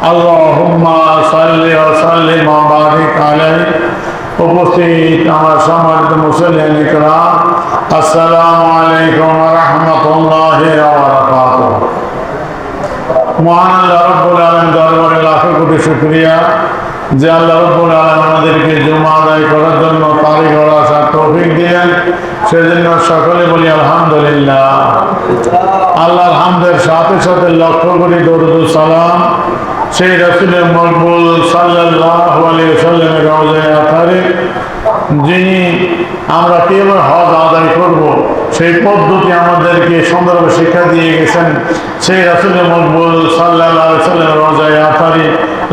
আল্লাহুম্মা সাল্লি ওয়া সাল্লিম ওয়া বারিক আলাইহি। উপস্থিত আমার সম্মানিত মুসলিম ইকরাম, আসসালামু আলাইকুম ওয়া রাহমাতুল্লাহি ওয়া বারাকাতুহু। মহান আল্লাহ রাব্বুল আলামিন দরবারে লাখো কোটি শুকরিয়া যে আল্লাহ রাব্বুল আলামিন আমাদেরকে জুমা আদায় করার জন্য তারিখ আসার তৌফিক দিলেন। সেজন্য সকলে বলি আলহামদুলিল্লাহ। আল্লাহর হামদের সাথে সাথে লক্ষ কোটি দরুদ ও সালাম সেই রাসূলের মকবুল সাল্লাল্লাহু আলাইহি ওয়াসাল্লামের রওজায়ে আতারে, যিনি আমরা কিভাবে হজ আদায় করব সেই পদ্ধতি আমাদেরকে সুন্দরভাবে শিক্ষা দিয়ে গেছেন। সেই রাসূলের মকবুল সাল্লাল্লাহু আলাইহি ওয়াসাল্লামের রওজায়ে আতারে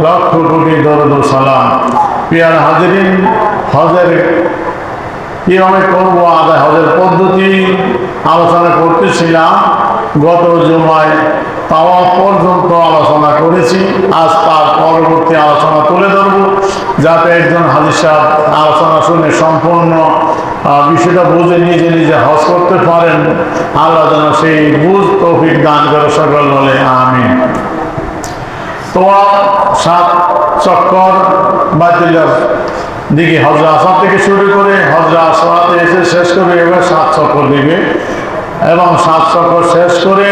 লক্ষ কোটি দরুদ ও সালাম। প্রিয় হাজিরিন, হজের কিভাবে করবো আদায়, হজের পদ্ধতি আলোচনা করতেছিলাম। গত জুমায় তাওয়াফ পর্যন্ত আলোচনা করেছি। আজ তার পরবর্তী আলোচনা তুলে ধরব, যাতে একজন হাজী সাহেব আলোচনা শুনে সম্পূর্ণ বিষয়টা বুঝে নিজে নিজে হজ করতে পারেন। আল্লাহ যেন সেই বুঝ তৌফিক দান করে সকল বলে আমিন। তাওয়াফ 7 চক্কর বাইতুল্লাহ দিকে হজরা আসওয়াদ থেকে শুরু করে হজরা আসওয়াদে এসে শেষ করবে। এবার 7 চক্কর দিবে এবং 7 চক্কর শেষ করে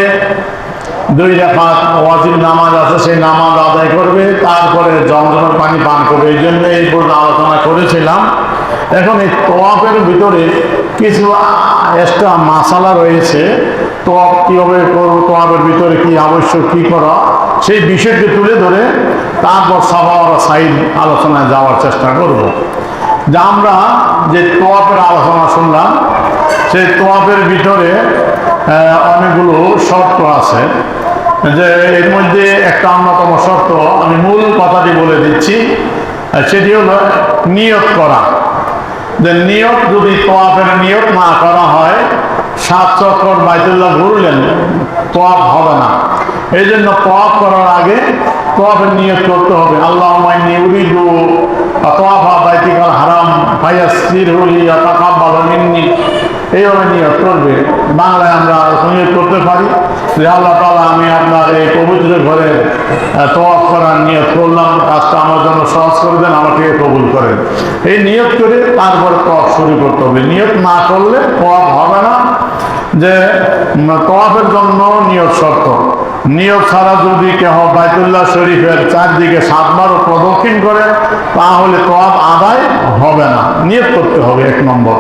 2 রাকাত ওয়াজিব নামাজ আছে, সেই নামাজ আদায় করবে। তারপরে জমজমের পানি পান করবে। এই জন্য এই পর্যন্ত আলোচনা করেছিলাম। এখন এই তোয়াফের ভিতরে কিছু এক্সট্রা মাসালা রয়েছে। তোয়াফ কীভাবে করবো, তোয়াফের ভিতরে কি আবশ্যক, কি করা, সেই বিষয়টি তুলে ধরে তারপর সাফা ওয়া সাঈ আলোচনায় যাওয়ার চেষ্টা করব। যা আমরা যে তোয়াফের আলোচনা শুনলাম, সেই তোয়াফের ভিতরে অনেকগুলো শর্ত আছে। যে এর মধ্যে একটা অন্যতম শর্ত আমি মূল কথাটি বলে দিচ্ছি, সেটি হলো নিয়ত করা। যে নিয়ত যদি তোয়াফের নিয়ত না করা হয়, 7 চক্কর বাইতুল্লাহ ঘুরলেন, তোয়াফ হবে না। এই জন্য তোয়াফ করার আগে তোয়াফের নিয়ত করতে হবে। আল্লাহুম্মা ইন্নী উরিদু তাওয়াফা বাইতিকাল হারাম ফায়াসসিরহু লি ওয়া তাকাব্বাল মিন্নি। এইভাবে নিয়ত করবে। বাংলায় আমরা নিয়ত করতে পারি যে আল্লাহ তাআলা, আমি আপনার এই পবিত্র ঘরে তোয়াফ করার নিয়ত করলাম, কাজটা আমার জন্য সহজ করে দেন, আমাকে কবুল করেন। এই নিয়ত করে তারপরে তোয়াফ শুরু করতে হবে। নিয়ত না করলে তোয়াফ হবে না। যে তোয়াফের জন্য নিয়ত শর্ত। নিয়ত ছাড়া যদি কেহ বাইতুল্লাহ শরীফের চারদিকে 7 বার প্রদক্ষিণ করে, তাহলে তোয়াফ আদায় হবে না। নিয়ত করতে হবে 1 নম্বর।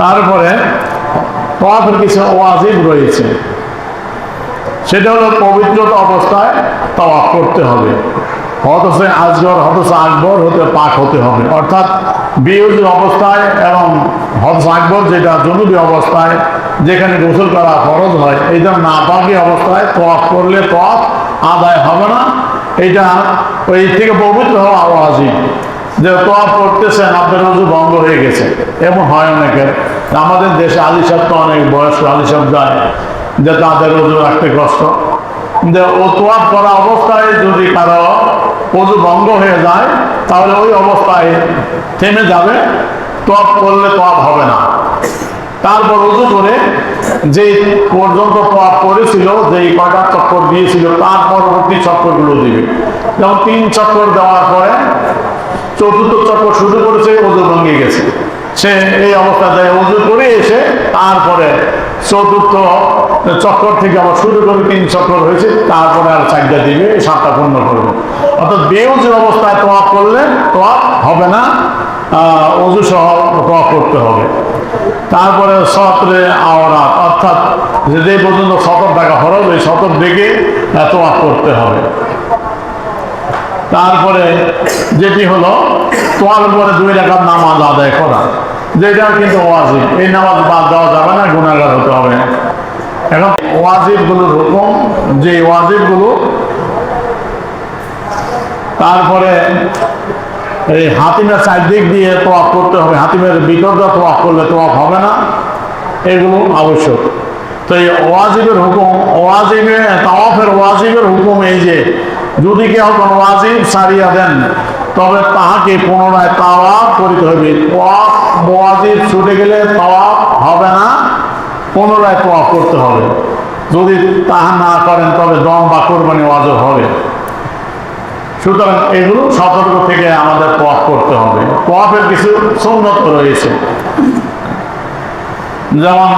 তারপরে তোয়াফের কিছু ওয়াজিব রয়েছে। সেটা হলো পবিত্র অবস্থায় তাওয়াফ করতে হবে। হদস আসগর, হদস আকবর হতে পাক হতে হবে। অর্থাৎ বিউজ অবস্থায় এবং হদস আকবর যেটা জুনুবি অবস্থায়, যেখানে গোসল করা ফরজ হয়, এইটা নাপাকি অবস্থায় তোয়াফ করলে তোয়াফ আদায় হবে না। এটা ওই থেকে পবিত্র হওয়া ওয়াজিব। যে তোয়াফ করতেছেন, আপনার ওযু ভঙ্গ হয়ে গেছে, এমন হয় অনেকের। আমাদের দেশে আলী সাহেব তো অনেক বয়স্ক আলী সাহেব যায়, যে তাদের ওযু রাখতে কষ্ট। যে ও তোয়াফ করা অবস্থায় যদি কারো ওযু ভঙ্গ হয়ে যায়, তাহলে ওই অবস্থায় থেমে যাবে, তোয়াফ করলে তোয়াফ হবে না। তারপর ওযু করে যে পর্যন্ত তোয়াফ করেছিল, যেই কয়টা চক্কর দিয়েছিল, তার পরবর্তী চক্করগুলো দিবে। যেমন 3 চক্কর দেওয়ার পরে 4র্থ চক্কর শুরু করেছে, ওযু ভেঙে গেছে, সে এই অবস্থায় ওযু করে এসে তারপরে 4র্থ চক্কর থেকে আবার শুরু করে 3 চক্কর হয়েছে, তারপরে আর 4টা দিবে, 7টা পূর্ণ করবে। অর্থাৎ বেউজুর অবস্থায় তোয়াফ করলে তোয়াফ হবে না, ওযু সহ তোয়াফ করতে হবে। তারপরে সতরে আওরাত, অর্থাৎ যে পর্যন্ত সতর ঢাকা ফরজ, ওই সতর ডেকে তোয়াফ করতে হবে। তারপরে যেটি হলো তোয়াফের পরে 2 রাকাত নামাজ আদায় করা, যেটা কিন্তু ওয়াজিব। এই নামাজ বাদ দেওয়া যাবে না, গুনাহগার হতে হবে। এখন ওয়াজিবগুলোর হুকুম, যে ওয়াজিবগুলো, তারপরে এই হাতিমের চারদিক দিয়ে তোয়াফ করতে হবে। হাতিমের ভিতর দিয়ে তোয়াফ করলে তোয়াফ হবে না, এগুলো আবশ্যক। তো এই ওয়াজিবের হুকুম, ওয়াজিবে তাওয়াফের ওয়াজিবের হুকুম এই যে যদি কেউ কোনো ওয়াজিব ছাড়িয়া দেন, তবে তাহাকে পুনরায় তাওয়াফ করিতে হবে। তোয়াফ ওয়াজিব ছুটে গেলে তাওয়াফ হবে না, পুনরায় তোয়াফ করতে হবে। যদি তাহা না করেন তবে দম বা কোরবানি ওয়াজিব হবে। সুতরাং এগুলো সতর্ক থেকে আমাদের তওয়াফ করতে হবে। তওয়াফের কিছু সুন্নত রয়েছে, যেমন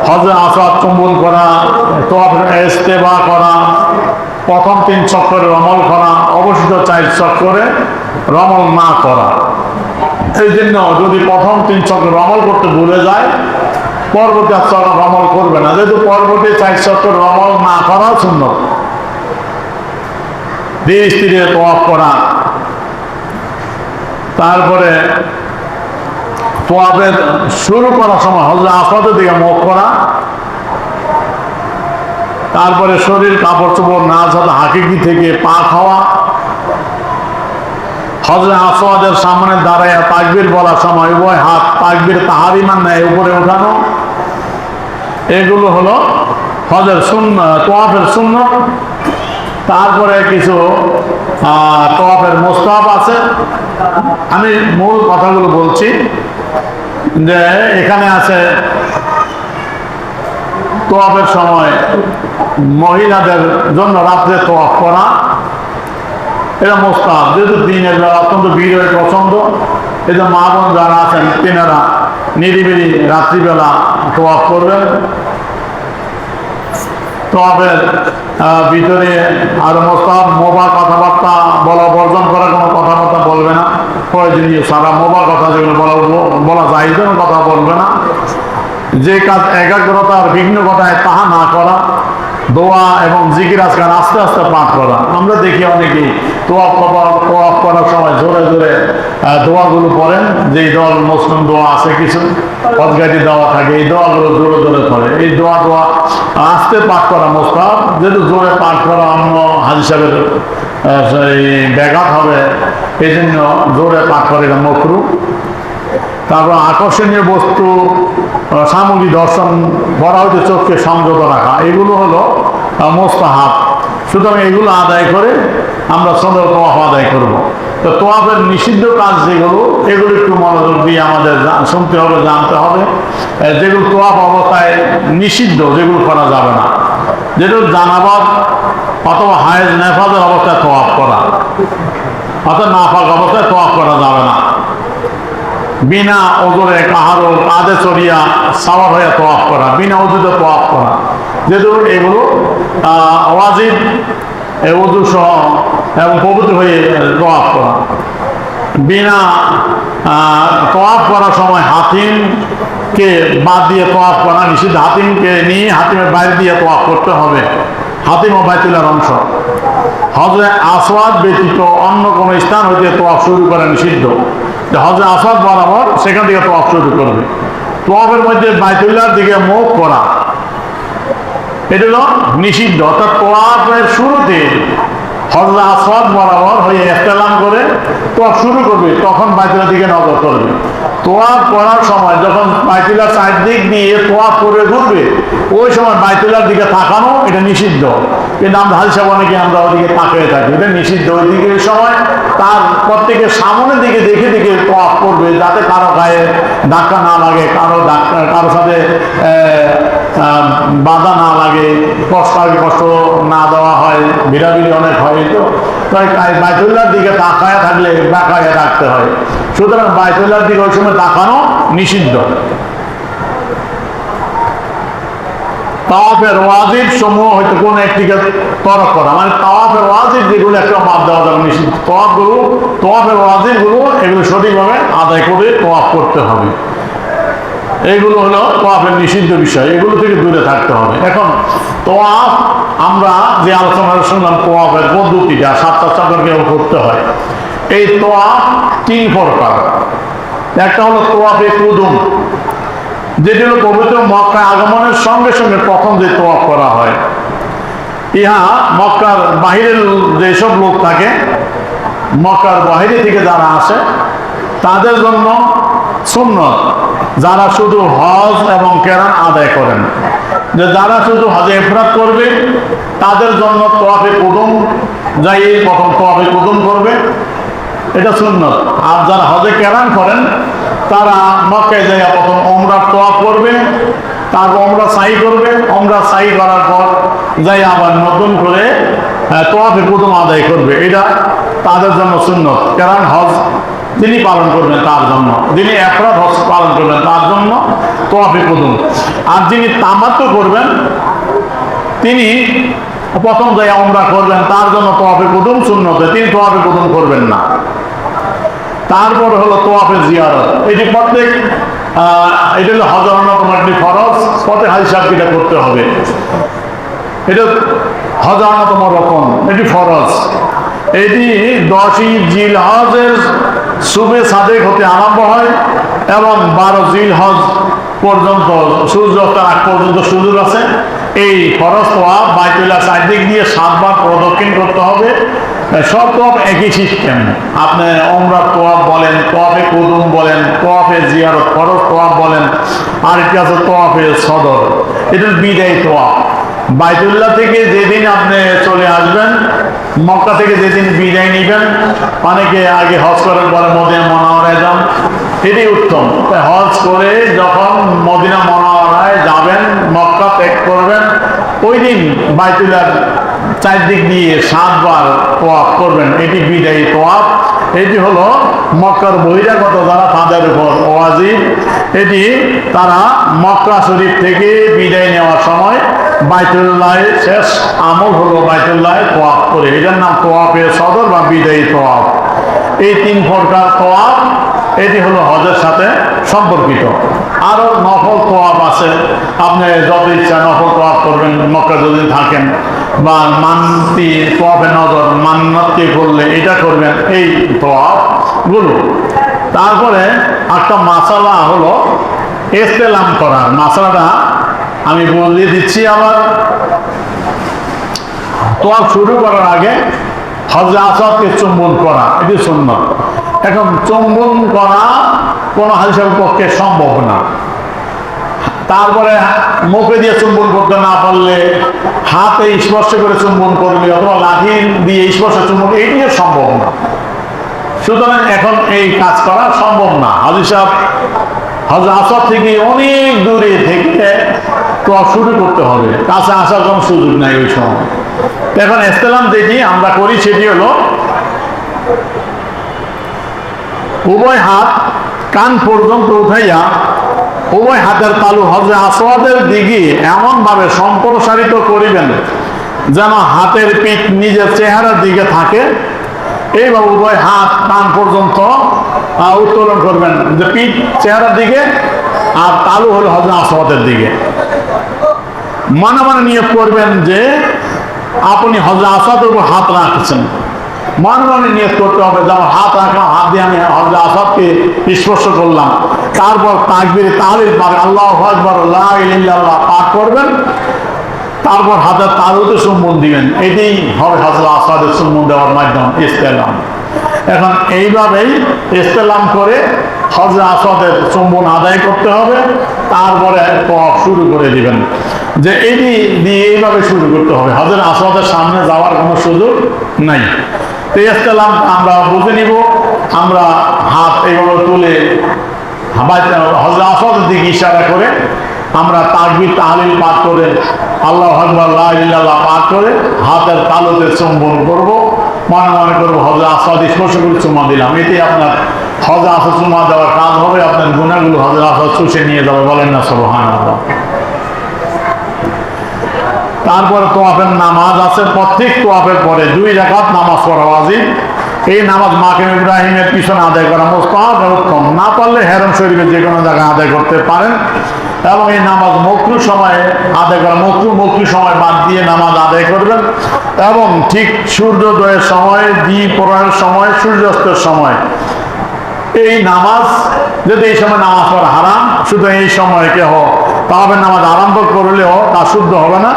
হজরে আসওয়াদ চুম্বন করা, তওয়াফের ইস্তেবা করা, প্রথম 3 চক্করে রমল করা, অবশিষ্ট 4 চক্করে রমল না করা। এই জন্য যদি প্রথম 3 চক্র রমল করতে ভুলে যায়, পরবর্তী চক্র রমল করবে না, যেহেতু পরবর্তী 4 চক্র রমল না করা সুন্নত। ধীরে ধীরে তওয়াফ করা, তারপরে তওয়াফের শুরু করার সময় হজরে আসওয়াদের দিকে মুখ করা, তারপরে শরীর কাপড় চোপড় না ছাড়া হাকিকি থেকে পাক হওয়া, হজরে আসওয়াদের সামনে দাঁড়ায় তাকবীর বলার সময় উভয় হাত তাকবীর তাহারিমান নেয় উপরে উঠানো। এগুলো হলো হজের সুন্নাত, তওয়াফের সুন্নাত। তারপরে কিছু তওয়াফের মুস্তাহাব আছে। আমি মূল কথাগুলো বলছি, যে এখানে আছে তওয়াফের সময় মহিলাদের জন্য রাত্রে তওয়াফ করা, এটা মুস্তাহাব, যেহেতু দিনের বেলা অত্যন্ত ভিড় হয়ে পছন্দ। এই যে মা বোন যারা আছেন তেনারা নিরিবিলি রাত্রিবেলা তওয়াফ করবেন। তওয়াফের ভিতরে আরো মুস্তাহাব মোবা কথাবার্তা বলা বর্জন করা, কোনো কথাবার্তা বলবে না, প্রয়োজনীয় সারা মোবা কথা যেগুলো বলা যায় যেন কথা বলবে না। যে কাজ একাগ্রতার বিঘ্ন ঘটায় তাহা না করা, দোয়া এবং জিকির আজকাল আস্তে আস্তে পাঠ করা। আমরা দেখি অনেকেই তওয়াফ করার সময় জোরে জোরে দোয়াগুলো পড়েন, যেই দল মুসলিম দোয়া আছে কিছু পদগাটি দেওয়া থাকে, এই দোয়াগুলো জোরে জোরে পড়ে। এই দোয়া আস্তে পাঠ করা মুস্তাহাব, যেহেতু জোরে পাঠ করা অন্য হাজী সাহেবের ব্যাঘাত হবে, এই জন্য জোরে পাঠ করে এটা মাকরুহ। তারপর আকর্ষণীয় বস্তু সামগ্রী দর্শন করা হইতে চোখকে সংযত রাখা, এগুলো হলো মুস্তাহাব। সুতরাং এগুলো আদায় করে আমরা সুন্দর তওয়াফ আদায় করব। তো তওয়াফের নিষিদ্ধ কাজ যেগুলো, এগুলো একটু মনোযোগ দিয়ে আমাদের শুনতে হবে, জানতে হবে। যেগুলো তওয়াফ অবস্থায় নিষিদ্ধ, যেগুলো করা যাবে না, যেগুলো জানাবাত অথবা হায়েজ নেফাজের অবস্থায় তওয়াফ করা, অর্থাৎ নাপাক অবস্থায় তওয়াফ করা যাবে না। বিনা ওজরে কাহারো কাঁধে চড়িয়া সাওয়ার হয়ে তওয়াফ করা, বিনা ওজুতে তওয়াফ করা, যেহেতু এগুলো ওয়াজিব, ওযু সহ এবং পবিত্র হয়ে তওয়াফ করা। বিনা তওয়াফ করার সময় হাতিমকে বাদ দিয়ে তওয়াফ করা নিষিদ্ধ। হাতিমকে নিয়ে হাতিমের বাইরে দিয়ে তওয়াফ করতে হবে, হাতিম ও বাইতুল্লাহর অংশ। হজরে আসওয়াদ ব্যতীত অন্য কোনো স্থান হইতে তওয়াফ শুরু করা নিষিদ্ধ। হজরে আসওয়াদ বরাবর সেখান থেকে তওয়াফ শুরু করবে। তওয়াফের মধ্যে বাইতুল্লাহর দিকে মুখ করা, এটা হলো নিষিদ্ধ। অর্থাৎ তওয়াফের শুরুতে হজরে আসওয়াদ বরাবর হয়ে ইহতিলাম করে তওয়াফ শুরু করবে, তখন বাইতুল্লাহর দিকে নজর করবে। তওয়াফ করার সময় যখন বাইতুল্লাহর চারদিক দিয়ে তওয়াফ করে ঘুরবে, ওই সময় বাইতুল্লাহর দিকে তাকানো এটা নিষিদ্ধ। কিন্তু আমরা হাজী সাহেব অনেকে আমরা ওদিকে তাকিয়ে থাকি, এটা নিষিদ্ধ। ওই দিকে এই সময় তার প্রত্যেকের সামনের দিকে দেখে দেখে তওয়াফ করবে, যাতে কারো গায়ে ধাক্কা না লাগে, কারো সাথে বাধা না লাগে, কষ্ট না দেওয়া হয়, ভিড়াভিড়ি অনেক হয়। তো তাই বাইতুল্লাহর দিকে তাকায় থাকলে তাকায় রাখতে হয়। সুতরাং বাইতুল্লাহর দিকে ওই সময় তাকানো নিষিদ্ধ। তাওয়াফের ওয়াজিব সমূহ হয়তো কোন একটিকে তরক করা, মানে তাওয়াফের ওয়াজিব যেগুলো একটা বাদ দেওয়া যাবে নিষিদ্ধ। তাওয়াফের ওয়াজিবগুলো এগুলো সঠিকভাবে আদায় করে তওয়াফ করতে হবে। এইগুলো হলো তওয়াফের নিষিদ্ধ বিষয়, এগুলো থেকে দূরে থাকতে হবে। এখন তওয়াফ আমরা যে আলোচনা শুনলাম, তওয়াফের পদ্ধতিটা 7টা চাদরকে করতে হয়। এই তওয়াফ 3 প্রকার। একটা হলো তওয়াফে কুদুম, যেটি হলো পবিত্র মক্কায় আগমনের সঙ্গে সঙ্গে প্রথম যে তওয়াফ করা হয়। ইহা মক্কার বাহিরের যেসব লোক থাকে, মক্কার বাহিরে থেকে যারা আসে তাদের জন্য সুন্নত। যারা শুধু হজ এবং কেরান আদায় করেন, যে যারা শুধু হজে ইফরাদ করবে তাদের জন্য তওয়াফে কুদুম যাই প্রথম তওয়াফে কুদুম করবে, এটা সুন্নত। আর যারা হজে কেরান করেন তারা মক্কায় যাইয়া প্রথম উমরার তওয়াফ করবে, তারপর ওমরা সাই করবে, ওমরা সাই করার পর যাই আবার নতুন করে তওয়াফে কুদুম আদায় করবে। এটা তাদের জন্য সুন্নত, কারণ হজ তিনি পালন করবেন তার জন্য, যিনি ইফরাদ হজ পালন করবেন তার জন্য তওয়াফে কুদুম। আর যিনি তামাত্তু করবেন তিনি প্রথম যাই ওমরা করবেন, তার জন্য তওয়াফে কুদুম সুন্নত, তিনি তওয়াফে কুদুম করবেন না। তারপর হলো তওয়াফে জিয়ারত, এটি প্রত্যেক এটা হলো হজের অন্যতম একটি ফরজ, প্রত্যেক হাজি সাহেবকে এটা করতে হবে। এটা হজের অন্যতম রকম, এটি ফরজ। এটি 10ই জিলহজের শুভে সাদেক হতে আরম্ভ হয় এবং 12 জিলহজ পর্যন্ত, সূর্য ওঠার আগ পর্যন্ত সুযোগ আছে। এই ফরজ তওয়াফ বাইতুল্লাহ চারদিক দিয়ে 7 বার প্রদক্ষিণ করতে হবে। সব তওয়াফ একই সিস্টেম, আপনি ওমরা তওয়াফ বলেন, তওয়াফে কুদুম বলেন, তওয়াফে জিয়ারত ফরজ তওয়াফ বলেন, আর এটি আছে তওয়াফে সদর, এটা বিদায় তওয়াফ। বাইতুল্লাহ থেকে যেদিন আপনি চলে আসবেন, মক্কা থেকে যেদিন বিদায় নিবেন, অনেকে আগে হজ করার পরে মদিনা মুনাওয়ারায় যান, এটি উত্তম। হজ করে যখন মদিনা মুনাওয়ারায় যাবেন, মক্কা ত্যাগ করবেন, ওই দিন বাইতুল্লাহ চারদিক দিয়ে 7 বার তওয়াফ করবেন, এটি বিদায়ী তওয়াফ। এটি হলো মক্কার বহিরাগত যারা তাদের উপর ওয়াজিব। এটি তারা মক্কা শরীফ থেকে বিদায় নেওয়ার সময় বাইতুল্লাহ শেষ আমল হলো বাইতুল্লাহ তওয়াফ করে, এটার নাম তওয়াফে সদর বা বিদায়ী তওয়াফ। এই 3 প্রকার তওয়াফ, এটি হলো হজের সাথে সম্পর্কিত। আরো নফল তওয়াফ আছে, আপনি যত ইচ্ছা নফল তওয়াফ করবেন মক্কা যদি থাকেন, বা মানতি তওয়াফে নজর মান্নাতকে করলে এটা করবেন, এই তওয়াফ গুলো। তারপরে একটা মাসালা হলো ইস্তেলাম করার মাসালাটা আমি বলে দিচ্ছি। আবার তওয়াফ শুরু করার আগে হজরে আসওয়াদকে চুম্বন করা, এটি সুন্নাত। এখন চুম্বন করা কোনো হাজি সাহেবের পক্ষে সম্ভব না। তারপরে মুখে দিয়ে চুম্বন করতে না পারলে হাতে স্পর্শ করে চুম্বন করলে, অথবা লাঠি দিয়ে স্পর্শ চুম্বন, এটিও সম্ভব না। সুতরাং এখন এই কাজ করা সম্ভব না। হাজি সাহেব হজরে আসওয়াদ থেকে অনেক দূরে থেকে তওয়াফ শুরু করতে হবে, কাছে আসার কোনো সুযোগ নাই ওই সময়। এখন ইস্তেলাম যেটি আমরা করি সেটি হলো উভয় হাত কান পর্যন্ত উঠাইয়া উভয় হাতের তালু হজরে আসওয়াদের দিকে এমন ভাবে সম্প্রসারিত করিবেন যেন হাতের পিঠ নিজের চেহারার দিকে থাকে। এইভাবে উভয় হাত কান পর্যন্ত উত্তোলন করবেন, যে পিঠ চেহারার দিকে আর তালু হলো হজরে আসওয়াদের দিকে। মনে মনে নিয়োগ করবেন যে আপনি হজরে আসওয়াদের উপর হাত রাখছেন, মনে মনে নিয়ত করতে হবে যেমন হাত রাখলাম, হাত দিয়ে আমি হজরে আসওয়াদকে স্পর্শ করলাম। তারপর তাকবীরে তাহলিল পাঠ, আল্লাহু আকবার, লা ইলাহা ইল্লাল্লাহ পাঠ করবেন। তারপর হাতের তালুতে চুম্বন দিবেন, এটাই হবে হজরে আসওয়াদের চুম্বন দেওয়ার মাধ্যম ইস্তেলাম। এখন এইভাবেই ইস্তেলাম করে হজরে আসওয়াদের চুম্বন আদায় করতে হবে। তারপরে তওয়াফ শুরু করে দিবেন, যে এটি দিয়ে এইভাবে শুরু করতে হবে, হজরে আসওয়াদের সামনে যাওয়ার কোনো সুযোগ নাই। তো ইস্তেলাম আমরা বুঝে নিব। আমরা হাত এইভাবে তুলে হজরে আসওয়াদের দিকে ইশারা করে আমরা তাকবীর তাহলিল পাঠ করে আল্লাহু আকবার, লা ইলাহা ইল্লাল্লাহ পাঠ করে হাতের তালুতে চুম্বন করব, মনে মনে করবো হজরে আসওয়াদ স্পর্শ করে চুমা দিলাম। এতে আপনার হজরে আসওয়াদ চুমা দেওয়ার কাজ হবে, আপনার গুনাহগুলো হজরে আসওয়াদ চুষে নিয়ে যাবে, বলেন না সুবহানাল্লাহ। তারপরে তওয়াফের নামাজ আছে, প্রত্যেক তওয়াফের পরে 2 রাকাত নামাজ পড়া ওয়াজিব। এই নামাজ মাকাম ইব্রাহিমের পিছনে আদায় করা মুস্তাহাব এবং উত্তম, না পারলে হেরম শরীফের যে কোনো জায়গায় আদায় করতে পারেন। এবং এই নামাজ মকরু সময়ে আদায় করা, মকরু সময় বাদ দিয়ে নামাজ আদায় করবেন। এবং ঠিক সূর্যোদয়ের সময়, দ্বিপ্রহরের সময়, সূর্যাস্তের সময় এই নামাজ, যদি এই সময় নামাজ পড়া হারাম, শুধু এই সময় কেহ তাওয়াফের নামাজ আরম্ভ করলেও তা শুদ্ধ হবে না,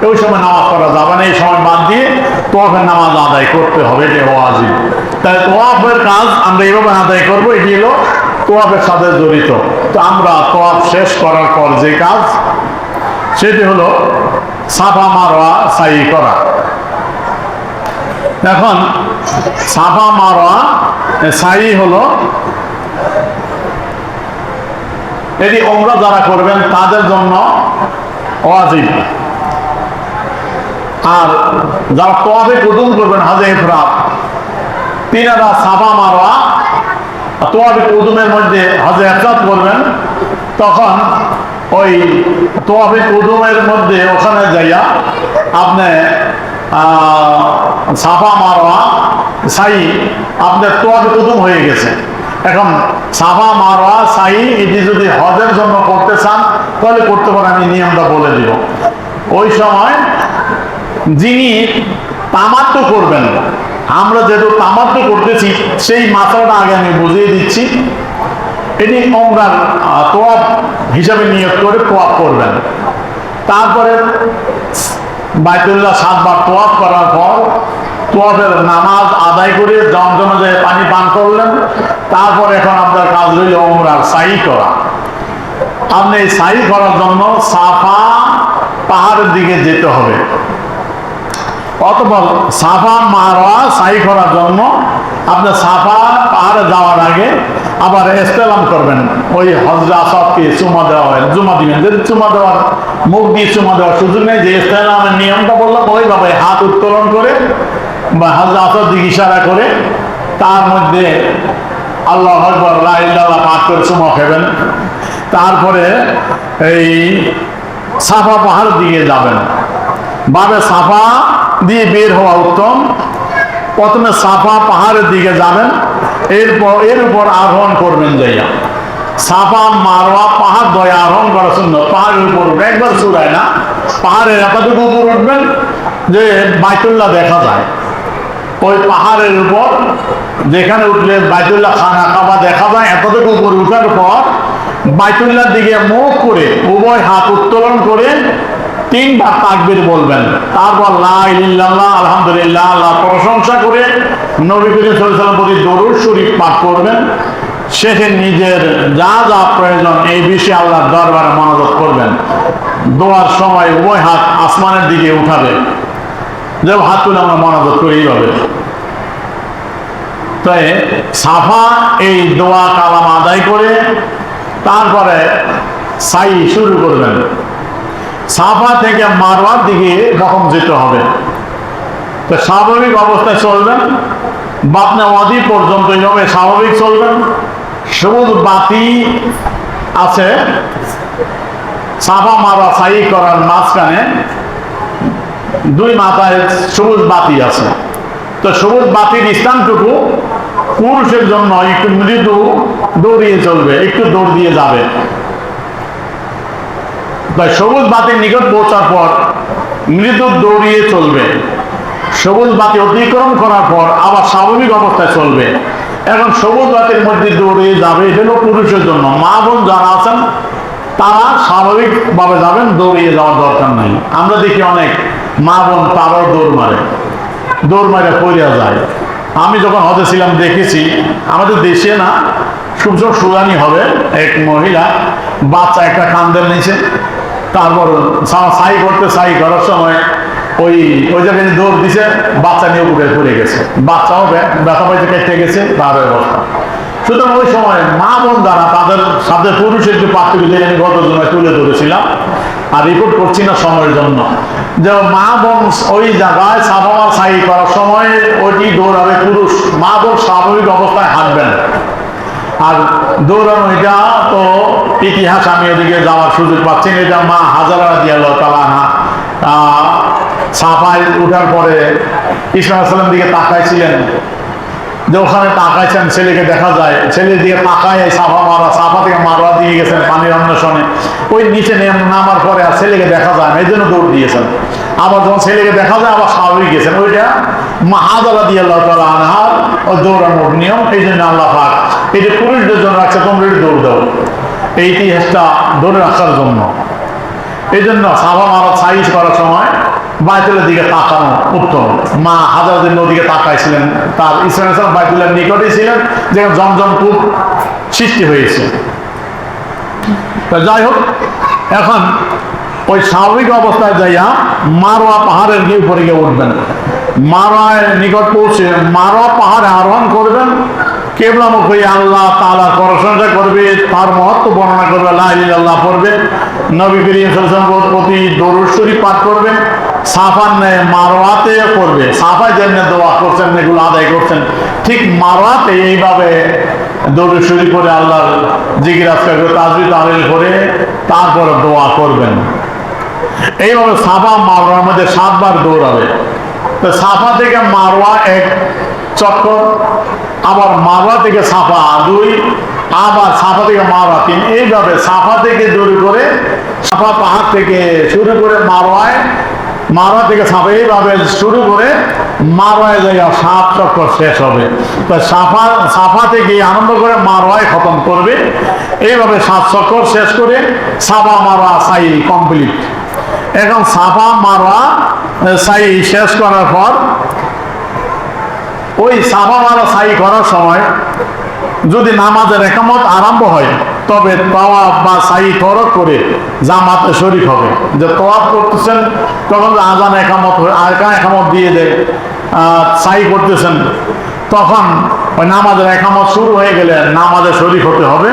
ওই সময় নামাজ পড়া যাবে না। এই সময় বাদ দিয়ে তওয়াফের নামাজ আদায় করতে হবে, এটা ওয়াজিব। তাই তওয়াফের কাজ আমরা এইভাবে আদায় করবো, এটি হলো তওয়াফের সাথে জড়িত। তো আমরা তওয়াফ শেষ করার পর যে কাজ, সেটি হলো সাফা মারওয়া সাই করা। এখন সাফা মারওয়া সাই হলো এটি ওমরা যারা করবেন তাদের জন্য ওয়াজিব। আর যারা তওয়াফে কুদুম করবেন হাজে ইফরাদ, তিনারা সাফা মারওয়া তওয়াফে কুদুমের মধ্যে হাজে ইফরাদ করবেন, তখন ওই তওয়াফে কুদুমের মধ্যে ওখানে যাইয়া আপনি সাফা মারওয়া সাই আপনার তওয়াফে কুদুম হয়ে গেছে। এখন সাফা মারওয়া সাই এটি যদি হজের জন্য করতে চান তাহলে করতে পারেন, আমি নিয়মটা বলে দিব। ওই সময় যিনি তামাত্তু করবেন, আমরা যেহেতু তামাত্তু করতেছি সেই মাত্রাটা আগে আমি বুঝিয়ে দিচ্ছি। এটি ওমরার তোয়াফ হিসাবে নিয়োগ করে তোয়াফ করবেন। তারপরে বাইতুল্লাহ 7 বার তোয়াফ করার পর তোয়াফের নামাজ আদায় করে জমজমে যে পানি পান করলেন, তারপর এখন আপনার কাজ রইল ওমরার সাই করা। আপনি এই সাই করার জন্য সাফা পাহাড়ের দিকে যেতে হবে, অথবা সাফা মারওয়া সাই করার জন্য আপনার সাফা পাহাড়ে যাওয়ার আগে আবার ইস্তেলাম করবেন। ওই হজরে আসাদকে চুমা দেওয়া হয়, জুমা দিবেন। যদি চুমা দেওয়ার মুখ দিয়ে চুমা দেওয়ার সুযোগ নেই, যে ইস্তেলামের নিয়মটা বললাম ওইভাবে হাত উত্তোলন করে বা হজরে আসাদ দিকে ইশারা করে তার মধ্যে আল্লাহু আকবার লা ইলাহা ইল্লাল্লাহ পাঠ করে চুমা খাবেন। তারপরে এই সাফা পাহাড়ের দিকে যাবেন। বাবে সাফা দিয়ে বের হওয়া উত্তম। প্রথমে সাফা পাহাড়ের দিকে যাবেন, এর উপর আরোহণ করবেন। যাইয়া সাফা মারওয়া পাহাড় দয়ে আরোহণ করার জন্য পাহাড়ের উপর একবার চূড়ায় না, পাহাড়ের এতটুকু উপর উঠবেন যে বাইতুল্লাহ দেখা যায়। ওই পাহাড়ের উপর যেখানে উঠলে বাইতুল্লাহ খানা কাবা দেখা যায়, এতটুকু উপর উঠার পর বাইতুল্লাহর দিকে মুখ করে উভয় হাত উত্তোলন করে 3 বার তাকবীর বলবেন। তারপর লা ইলাহা ইল্লাল্লাহ আলহামদুলিল্লাহ আল্লাহর প্রশংসা করে নবী করিম সাল্লাল্লাহু আলাইহি ওয়াসাল্লামের প্রতি দরুদ শরীফ পাঠ করবেন। শেষে নিজের যা যা প্রয়োজন এই বিষয়ে আল্লাহর দরবারে মোনাজাত করবেন। দোয়ার সময় উভয় হাত আসমানের দিকে উঠাবে, যে হাত তুলে আমরা মোনাজাত করি এইভাবে। তাই সাফা এই দোয়া কালাম আদায় করে তারপরে সাই শুরু করবেন। সাফা থেকে মারওয়ার দিকে যখন যেতে হবে, তো স্বাভাবিক অবস্থায় চলবেন, বাতনা ওয়াদি পর্যন্ত এইভাবে স্বাভাবিক চলবেন। সবুজ বাতি আছে সাফা মারওয়া সাই করার মাঝখানে, 2 মাথায় সবুজ বাতি আছে। তো সবুজ বাতির স্থানটুকু পুরুষের জন্য একটু মৃদু দৌড়িয়ে চলবে, একটু দৌড় দিয়ে যাবে। তাই সবুজ বাতির নিকট পৌঁছার পর মৃদু দৌড়িয়ে চলবে। সবুজ বাতি অতিক্রম করার পর আবার স্বাভাবিক অবস্থায় চলবে। এখন সবুজ বাতির মধ্যে দৌড়িয়ে যাবে, এটা হলো পুরুষের জন্য। মা বোন যারা আছেন তারা স্বাভাবিকভাবে যাবেন, দৌড়িয়ে যাওয়ার দরকার নেই। আমরা দেখি অনেক মা বোন তারাও দৌড় মারে পড়িয়া যায়। আমি যখন হজে ছিলাম দেখেছি, আমাদের দেশে না, সূর্য সুরানি হবে এক মহিলা বাচ্চা একটা কান্দের নিচে, তারপর সাই করার সময় ওই জায়গায় দৌড় দিছে, বাচ্চা নিয়ে উপরে পড়ে গেছে, বাচ্চাও ব্যথা পাইতে কেটে গেছে, তার অবস্থা। সুতরাং ওই সময় মা বোন যারা তাদের সাথে পুরুষের যে পার্থক্য আমি গত জন্য তুলে ধরেছিলাম, আর রিপোর্ট করছি না সময়ের জন্য, যে মা বোন ওই জায়গায় সাফা সাই করার সময় ওইটি দৌড়াবে পুরুষ, মা বোন স্বাভাবিক অবস্থায় হাঁটবেন। আর দৌড়ানো এটা তো ইতিহাস, আমি ওদিকে যাওয়ার সুযোগ পাচ্ছি না। এটা মা হাজারা রাদিয়াল্লাহু তাআলা আনহা সাফায় উঠার পরে ইসমাঈল আলাইহিস সালাম দিকে তাকাইছিলেন, যে ওখানে তাকাইছেন, ছেলেকে দেখা যায়, ছেলের দিকে তাকায় সাফা থেকে মারওয়া দিয়ে গেছেন পানির অন্বেষণে। ওই নিচে নামার পরে আর ছেলেকে দেখা যায় না, এই জন্য দৌড় দিয়েছেন। আবার যখন ছেলেকে দেখা যায় আবার স্বাভাবিক গেছেন। ওইটা মা হাজারা রাদিয়াল্লাহু তাআলা আনহার ওই দৌড়ানোর নিয়ম। এই জন্য আল্লাহ পাক এটা পুরুষদের জন্য রাখছে, তোমরা দৌড় দাও, এই ইতিহাসটা ধরে রাখার জন্য। এই জন্য সাফা মারওয়া সাই করার সময় বাইতুলের দিকে তাকানো উত্তম। মা হাজারদের নদীকে তাকাইছিলেন, তার ইসমাঈল আলাইহিস সালাম বাইতুল্লাহর নিকটেই ছিলেন, যেখানে জমজম কূপ সৃষ্টি হয়েছে। যাই হোক, এখন ওই স্বাভাবিক অবস্থায় যাইয়া মারওয়া পাহাড়ের উপরে গিয়ে উঠবেন। মারওয়ার নিকট পৌঁছে মারওয়া পাহাড়ে আরোহণ করবেন। কেবলামুখ হয়ে আল্লাহ তাআলার প্রশংসা করবে, তার মহত্ব বর্ণনা করবে, লা ইলাহা ইল্লাল্লাহ পড়বে, নবী করিম সাল্লাল্লাহু আলাইহি ওয়াসাল্লামের প্রতি দরুদ শরীফ পাঠ করবে, সাফার ন্যায় মারওয়াতে করবে। সাফায় যেমনি দোয়া করছেন, এগুলো আদায় করছেন, ঠিক মারওয়াতে এইভাবে দরুদ শরীফ করে আল্লাহর জিকির আজকার করে তাসবিহ তাহলিল করে তারপরে দোয়া করবেন। এইভাবে সাফা মারওয়ার মধ্যে 7 বার দৌড়াবে। তো সাফা থেকে মারওয়া 1 চক্কর, আবার মারওয়া থেকে সাফা 2, আবার সাফা থেকে মারওয়া 3, এইভাবে সাফা থেকে শুরু করে সাফা পাহাড় থেকে শুরু করে মারওয়ায়, মারওয়া থেকে সাফা, এইভাবে শুরু করে মারওয়ায় জায়গা 7 চক্কর শেষ হবে। তো সাফা থেকে আরম্ভ করে মারওয়ায় খতম করবে। এইভাবে 7 চক্কর শেষ করে সাফা মারওয়া সাই কমপ্লিট। এখন সাফা মারওয়া সাই শেষ করার পর ওই সাফা মারওয়া সাই করার সময় যদি নামাজের একামত আরম্ভ হয়, তবে তাওয়াফ বা সাই তরক করে জামাতে শরীক হবে। যে তাওয়াফ করতেছেন তখন আজান একামত দিয়ে দেয়, সাই করতেছেন, তখন ওই নামাজের একামত শুরু হয়ে গেলে নামাজে শরীক হতে হবে।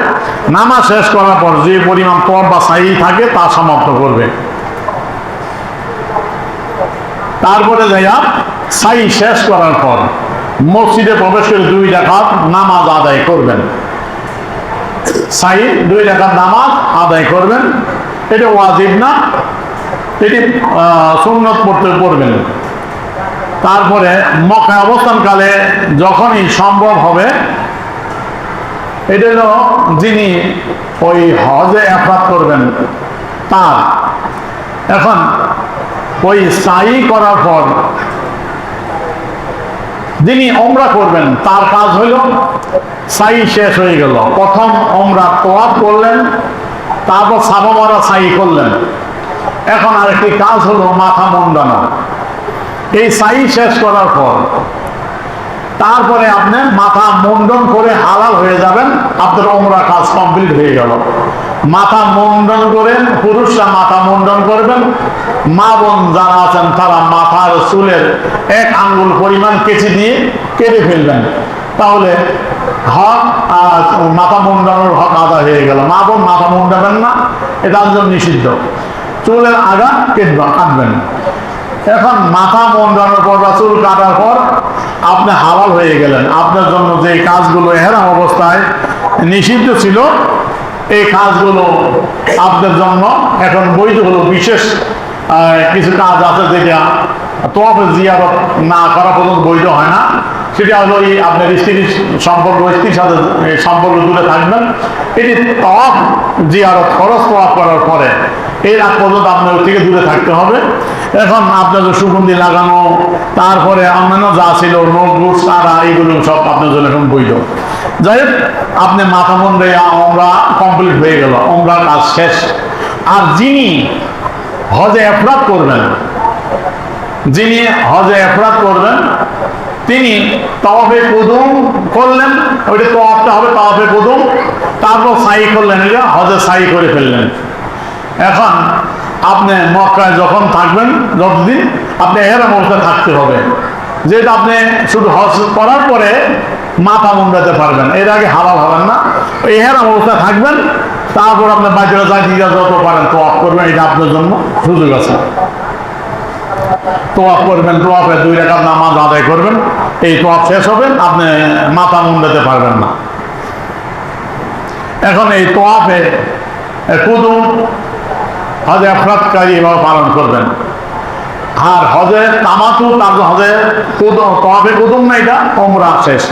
নামাজ শেষ করার পর যে পরিমাণ তাওয়াফ বা সাই থাকে তা সমাপ্ত করবে। তারপরে যাইয়া সাই শেষ করার পর মসজিদে প্রবেশ করে 2 রাকাত নামাজ আদায় করবেন। সাই 2 রাকাত নামাজ আদায় করবেন। এটা ওয়াজিব না, এটি সুন্নত পড়বেন। তারপরে মক্কায় অবস্থানকালে যখনই সম্ভব হবে, এটা হলো যিনি ওই হজে ইফরাদ করবেন তার। এখন ওই সাই করার পর যিনি ওমরা করবেন তার কাজ হইল, সাই শেষ হয়ে গেল, প্রথম ওমরা তাওয়াফ করলেন, তারপর সাফা মারওয়া সাই করলেন। এখন আরেকটি কাজ হলো মাথা মুন্ডানো। এই সাই শেষ করার পর তারপরে আপনি মাথা মুন্ডন করে হালাল হয়ে যাবেন, আপনার ওমরা কাজ কমপ্লিট হয়ে গেল। মাথা মুন্ডন করেন, পুরুষরা মাথা মুন্ডন করবেন, মা বোন যারা আছেন তারা মাথার চুলের 1 আঙ্গুল পরিমাণ কেচি দিয়ে কেটে ফেলবেন, তাহলে হক মাথা মুন্ডানোর হক আদায় হয়ে গেল। মা বোন মাথা মুন্ডাবেন না, এটা একদম নিষিদ্ধ। চুলের আগা কাটবেন। এখন মাথা মুন্ডানোর পর বা চুল কাটার পর আপনি হালাল হয়ে গেলেন। আপনার জন্য যে কাজগুলো এহরাম অবস্থায় নিষিদ্ধ ছিল, এই কাজগুলো আপনার জন্য এখন বৈধ হলো। বিশেষ কিছু কাজ আছে যেটা তাওয়াফে জিয়ারত না করা পর্যন্ত বৈধ হয় না। সেটা হলো আপনার স্ত্রীর সম্পর্ক, স্ত্রীর সাথে সম্পর্ক দূরে থাকবেন। এটি তাওয়াফ জিয়ারত খরচ তাওয়াফ করার পরে এর আগ পর্যন্ত আপনার থেকে দূরে থাকতে হবে। এখন আপনার সুগন্ধি লাগানো, তারপরে অন্যান্য যা ছিল নখ সারা, এইগুলো সব আপনার জন্য এখন বৈধ। যাই হোক, আপনি মাথা মুন্ডে ওমরা কমপ্লিট হয়ে গেল, ওমরার কাজ শেষ। আর যিনি হজে ইফরাদ করবেন, যিনি হজে ইফরাদ করবেন, তিনি তাওয়াফে কুদুম করলেন, ওইটা তাওয়াফটা হবে তাওয়াফে কুদুম, তারপর সাই করলেন, এটা হজে সাই করে ফেললেন। এখন আপনি মক্কায় যখন থাকবেন, যতদিন আপনি এহরাম অবস্থায় থাকতে হবে, যেটা আপনি শুধু হজ করার পরে মাথা মুন্ডাতে পারবেন, এর আগে হালাল হবেন না। এহরাম অবস্থায় থাকবেন, তারপর আপনার বাইরে যত পারেন তাওয়াফ করবেন, এটা আপনার জন্য সুযোগ আছে। তাওয়াফ করবেন, তাওয়াফে 2 রাকাত নামাজ আদায় করবেন। এই তাওয়াফ শেষ হবে, আপনি মাথা মুন্ডাতে পারবেন না। এখন এই তাওয়াফে কুদুম হজে ইফরাদকারী এভাবে পালন করবেন। আর হজে তামাতু, তারপর হজে কুদুম, তাওয়াফে কুদুম না, এটা ওমরা শেষ।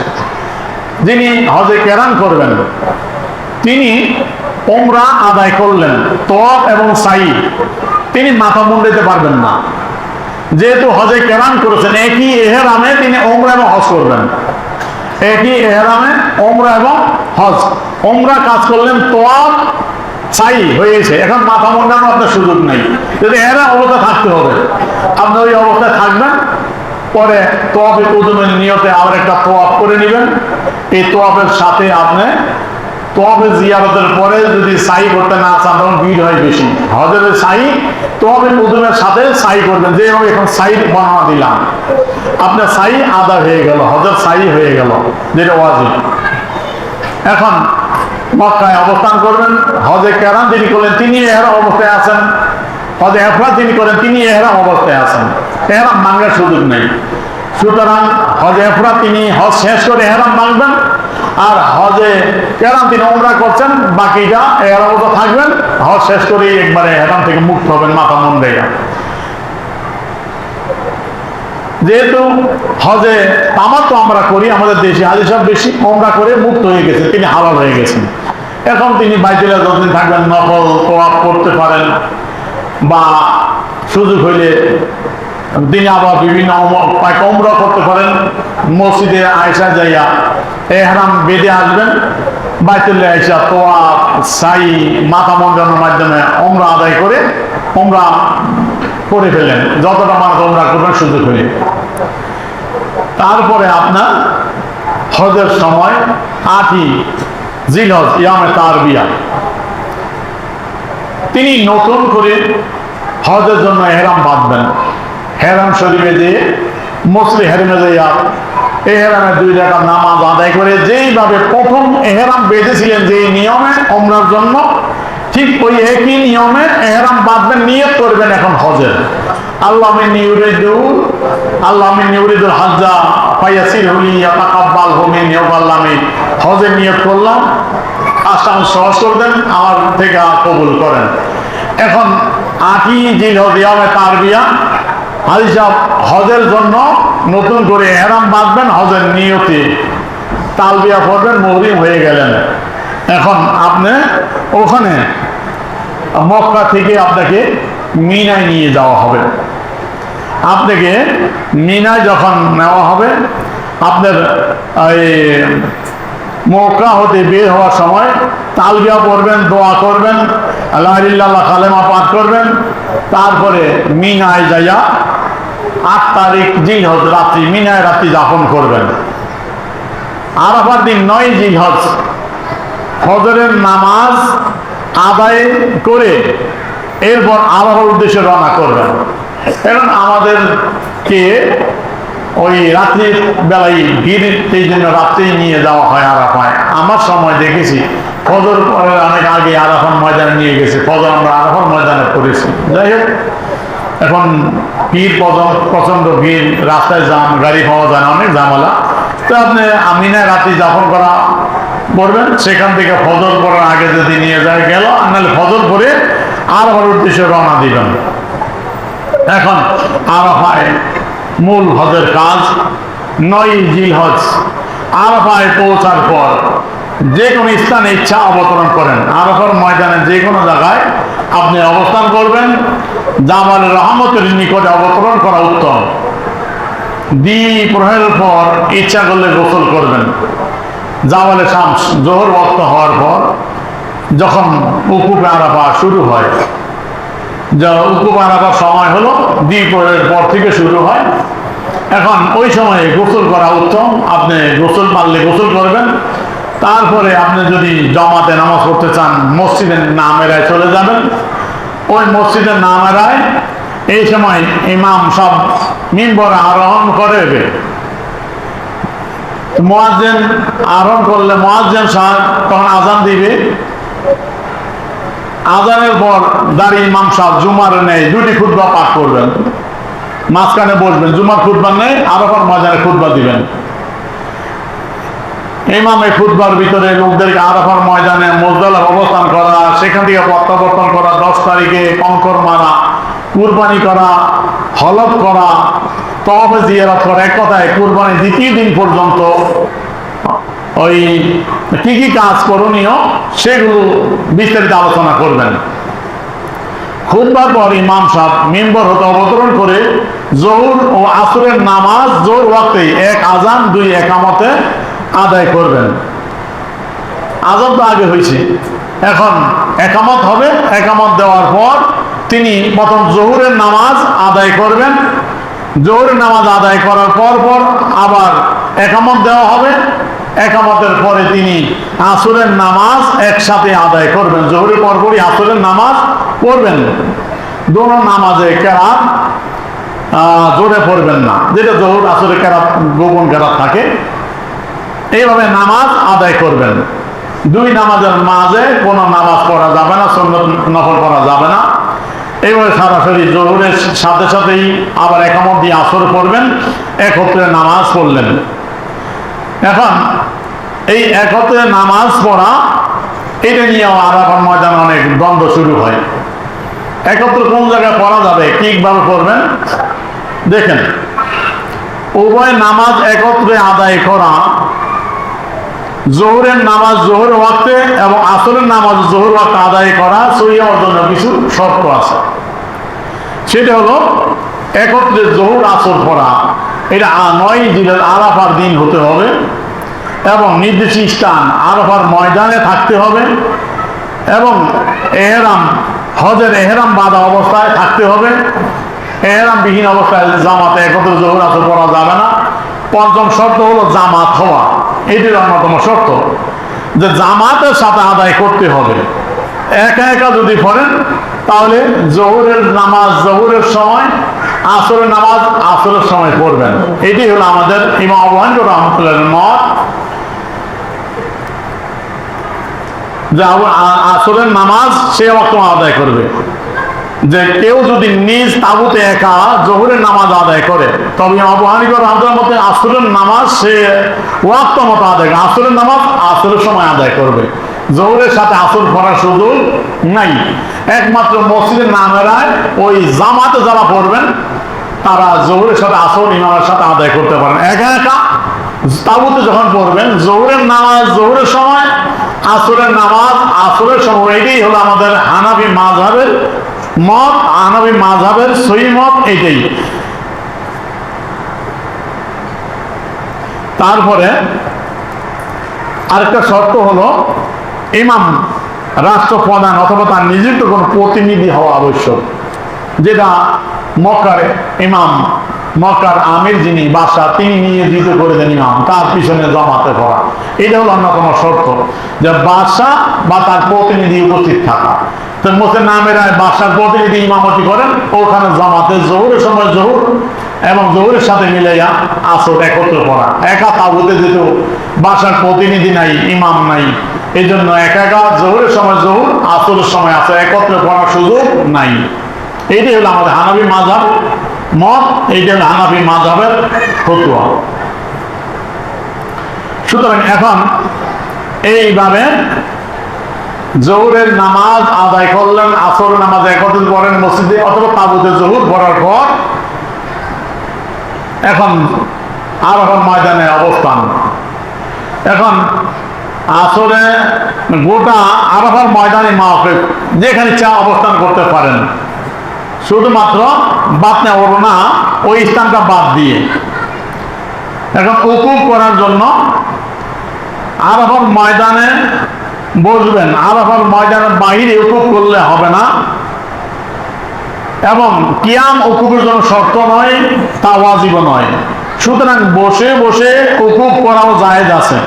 যিনি হজে কেরান করবেন, তিনি ওমরা আদায় করলেন, তাওয়াফ এবং সাই, তিনি মাথা মুন্ডাতে পারবেন না। যেহেতু হজে কেরান করেছেন, একই এহরামে তিনি ওমরা এবং হজ করবেন। একই এহরামে ওমরা এবং হজ, ওমরা কাজ করলেন, তাওয়াফ সাই হয়েছে। এখন মাথা মুন্ডানো আপনার সুযোগ নাই, যদি এহরাম অবস্থায় থাকতে হবে, আপনি ওই অবস্থায় থাকবেন। পরে তাওয়াফে কুদুমের নিয়তে আবার একটা তাওয়াফ করে নেবেন। এই তাওয়াফের সাথে আপনি তাওয়াফে জিয়ারতের পরে যদি সাই করতে না চান, তখন ভিড় হয় বেশি। হজের সাই তাওয়াফে কুদুমের সাথে সাই করবেন, যেভাবে এখন সাই বানানো দিলাম, আপনার সাই আদা হয়ে গেল, হজের সাই হয়ে গেল, যেটা ওয়াজিব। এখন মক্কায় অবস্থান করবেন, হজে কেরান যিনি করলেন তিনি এহরাম অবস্থায় আছেন, হজে ইফরাদ যিনি করেন তিনি এহরাম অবস্থায় আছেন, এহরাম ভাঙার সুযোগ নেই। সুতরাং হজে ইফরাদ তিনি হজ শেষ করে এহরাম ভাঙবেন, আর হজে কেরান তিনি উমরা করছেন, বাকিটা এহরাম অবস্থা থাকবেন, হজ শেষ করে একবারে এহরাম থেকে মুক্ত হবেন মাথা মুন্ডাইয়া। যেহেতু হজে তামাত্তু আমরা করি, আমাদের দেশে হাজি সাহেব বেশি উমরা করে মুক্ত হয়ে গেছেন, তিনি হালাল হয়ে গেছেন। এখন তিনি বাইতুল্লাহ যতদিন থাকবেন নফল তোয়াফ করতে পারেন, বা সুযোগ হইলে তিনি আবার বিভিন্ন উমরা করতে পারেন। মসজিদে আয়েশা যাইয়া এহরাম বেঁধে আসবেন, বাইতুল্লাহ আয়েশা তোয়াফ সাই মাথা মুন্ডানোর মাধ্যমে উমরা আদায় করে উমরা করে ফেলেন, যতটা মানুষ উমরা করবেন সুযোগ হলে। তারপরে আপনার হজের সময় 8ই জিলহজ ইয়ামে তারবিয়া, তিনি নতুন করে হজের জন্য এহরাম বাঁধবেন। হেরাম শরীফে যেয়ে মুসলি হেরামে যাইয়া এহরামে 2 রাকাত নামাজ আদায় করে যেইভাবে প্রথম এহরাম বেঁধেছিলেন যেই নিয়মে উমরার জন্য, ঠিক ওই একই নিয়মে এহরাম বাঁধবেন, নিয়ত করবেন এখন হজের। আল্লাহ মিন্নি ইউরিদুল হাজ্জা ফায়াসিরহু লি ইয়াতাকাব্বালহু মিন্নি ওয়া আল্লামি, হজের নিয়ত করলাম, কাজটা সহজ করে দেন, আমার থেকে কবুল করেন। এখন 8ই জিলহজ ইয়ামে তারবিয়া, হাজি সাহেব হজের জন্য নতুন করে এহরাম বাঁধবেন, হজের নিয়তে তালবিয়া পড়বেন, মুহরিম হয়ে গেলেন। এখন আপনি ওখানে মক্কা থেকে আপনাকে মিনায় নিয়ে যাওয়া হবে। আপনাকে মিনায় যখন নেওয়া হবে, আপনার মক্কা হতে বের হওয়ার সময় তালবিয়া পড়বেন, দোয়া করবেন, লা ইলাহা ইল্লাল্লাহ কালেমা পাঠ করবেন। তারপরে মিনায় যাইয়া 8 তারিখ জিলহজ রাত্রি মিনায় রাত্রি যাপন করবেন। আরাফার দিন 9 জিলহজ ফজরের নামাজ আদায় করে এরপর আরাফার উদ্দেশ্যে রওনা করবেন। এখন আমাদেরকে ওই রাত্রির বেলায় ভিড়, এই জন্য রাত্রেই নিয়ে যাওয়া হয় আরাফায়। আমার সময় দেখেছি ফজর পরে অনেক আগে আরাফার ময়দানে নিয়ে গেছে, ফজর আমরা আরাফার ময়দানে করেছি। যাই হোক, এখন ভিড় প্রচন্ড ভিড়, রাস্তায় জাম, গাড়ি পাওয়া যায় না, অনেক ঝামেলা। তো আপনি আমিনায় রাত্রি যাপন করা করবেন, সেখান থেকে ফজর পড়ার আগে যদি নিয়ে যায় গেল, নাহলে ফজর পরে আরাফার উদ্দেশ্যে রওনা দিবেন। এখন আরাফায় মূল হজের কাজ 9 জিলহজ আরাফায় পৌঁছার পর যে কোনো স্থানে ইচ্ছা অবতরণ করেন। আরাফার ময়দানে যে কোনো জায়গায় আপনি অবস্থান করবেন, জামাল রহমতের নিকটে অবতরণ করা উত্তম। প্রহরের পর ইচ্ছা করলে গোসল করবেন। জামালে শামস জোহর ওয়াক্ত হওয়ার পর যখন উকুফে আরাফা শুরু হয়, উকুফে আরাফার সময় হলো প্রহরের পর থেকে শুরু হয়। এখন ওই সময়ে গোসল করা উত্তম, আপনি গোসল পারলে গোসল করবেন। তারপরে আপনি যদি জমাতে নামাজ পড়তে চান, মসজিদের নামেরায় চলে যাবেন। ওই মসজিদের নামেরায় এই সময় ইমাম সব মিম্বর আরোহণ করে, মুয়াজ্জিন আরোহণ করলে মুয়াজ্জিন সাহেব তখন আজান দিবে। আজানের পর দাঁড়িয়ে ইমাম সাহেব জুমার নেই 2টি খুতবা পাঠ করবেন, মাঝখানে বসবেন, জুমার খুতবা নেই, আরাফার ময়দানে খুতবা দিবেন। ইমামে খুতবার ভিতরে লোকদেরকে আরাফার ময়দানে মুজদালিফায় অবস্থান করা, সেখান থেকে প্রত্যাবর্তন করা, 10 তারিখে কঙ্কর মারা, কুরবানি করা, হলফ করা, তওয়াফে জিয়ারত করা, এক কথায় কুরবানি 2য় দিন পর্যন্ত ওই কি কি কাজ করণীয় সেগুলো বিস্তারিত আলোচনা করবেন। খুতবার পর ইমাম সাহেব মিম্বর হতে অবতরণ করে জোহর ও আসরের নামাজ জোহর ওয়াক্তে 1 আজান 2 একামতে আদায় করবেন। আজান তো আগে হয়েছে, এখন একামত হবে। একামত দেওয়ার পর তিনি প্রথম জোহরের নামাজ আদায় করবেন। জোহরের নামাজ আদায় করার পর আবার একামত দেওয়া হবে। একামতের পরে তিনি আসরের নামাজ একসাথে আদায় করবেন। জোহরের পরপরই আসরের নামাজ পড়বেন। দোনো নামাজে কেরাত জোরে পড়বেন না, যেটা জোহর আসরে কেরাত গোপন কেরাত থাকে। এইভাবে নামাজ আদায় করবেন। দুই নামাজের মাঝে কোনো নামাজ পড়া যাবে না, সুন্নত নফল পড়া যাবে না। এইভাবে সরাসরি জোহরের সাথে সাথেই আবার একামত দিয়ে আসর পড়বেন, একত্রে নামাজ পড়লেন। এখন এই একত্রে নামাজ পড়া, এটা নিয়েও আরাফার ময়দানে অনেক দ্বন্দ্ব শুরু হয়। একত্রে কোন জায়গায় পড়া যাবে, কিভাবে পড়বেন দেখেন। উভয় নামাজ একত্রে আদায় করা, জোহরের নামাজ জোহর ওয়াক্তে এবং আসরের নামাজ জোহর ওয়াক্তে আদায় করা সহিহ হওয়ার জন্য কিছু শর্ত আছে। সেটা হলো একত্রে জোহর আসর পড়া, এটা 9 জিলহজ আরাফার দিন হতে হবে এবং নির্দিষ্ট স্থান আরাফার ময়দানে থাকতে হবে এবং এহরাম, হজের এহরাম বাঁধা অবস্থায় থাকতে হবে। এহরাম বিহীন অবস্থায় জামাতে একত্রে জোহর আসর পড়া যাবে না। পঞ্চম শর্ত হলো জামাত হওয়া, এটির অন্যতম শর্ত যে জামাতের সাথে আদায় করতে হবে। একা একা যদি পড়েন তাহলে জোহরের নামাজ জোহরের সময়, আসরের নামাজ আসরের সময় পড়বেন। এটি হলো আমাদের ইমাম আবু হানিফা রাহমাতুল্লাহির মত যে আসরের নামাজ সে ওয়াক্তে আদায় করবে। যে কেউ যদি নিজ তাবুতে একা জোহরের নামাজ আদায় করে, তবে আবু হানিফা রাহমাতুল্লাহির মতে আসরের নামাজ সে ওয়াক্ত মতো আদায় করে, আসরের নামাজ আসরের সময় আদায় করবে। জোহরের সাথে আসর পড়ার সুযোগ নাই। একমাত্র মসজিদের নামেরায় ওই জামাতে যারা পড়বেন তারা জোহরের সাথে আসর ইমামের সাথে আদায় করতে পারেন। একা একা তাবুতে যখন পড়বেন, জোহরের নামাজ জোহরের সময়, আসরের নামাজ আসরের সময়। এটাই হলো আমাদের হানাফি মাযহাবের মত, হানাফি মাযহাবের সহিহ মত এটাই। তারপরে আরেকটা শর্ত হলো ইমাম রাষ্ট্রপ্রধান অথবা তার নিযুক্ত কোনো প্রতিনিধি হওয়া আবশ্যক, যেটা মক্কার ইমাম, মক্কার আমির যিনি বাদশা, তিনি নিয়োজিত করে দেন ইমাম, তার পিছনে জমাতে পড়া। এটা হলো অন্যতম শর্ত যে বাদশা বা তার প্রতিনিধি উপস্থিত থাকা। তো মুসলিম নামেরায় বাদশার প্রতিনিধি ইমামতি করেন, ওখানে জমাতে জোহরের সময় জোহর এবং জোহরের সাথে মিলাইয়া আসর একত্র পড়া। একা তাবুতে যেহেতু বাদশার প্রতিনিধি নাই, ইমাম নাই, এই জন্য একা একা জোহরের সময় জোহর, আসরের সময় আসর একত্রে পড়ার সুযোগ নাই। এইটাই হলো আমাদের হানাফি মাযহাব মত, এইটা হলো হানাফি মাযহাবের ফতোয়া। সুতরাং এখন এইভাবে জোহরের নামাজ আদায় করলেন, আসরের নামাজ একত্রে পড়েন মসজিদে অথবা তাবুতে জোহর পড়ার পর এখন আরাফার ময়দানে অবস্থান। এখন আসরে গোটা আরাফার ময়দানে মাওকিফ যেখানে চা অবস্থান করতে পারেন, শুধুমাত্র বাতনা ওড়না ওই স্থানটা বাদ দিয়ে। এখন উকুফ করার জন্য আরাফার ময়দানে বসবেন। আরাফার ময়দানের বাহিরে উকুফ করলে হবে না এবং কিয়াম উকুফের জন্য শর্ত নয়, তা ওয়াজিব নয়। সুতরাং বসে বসে উকুফ করাও জায়েজ আছে।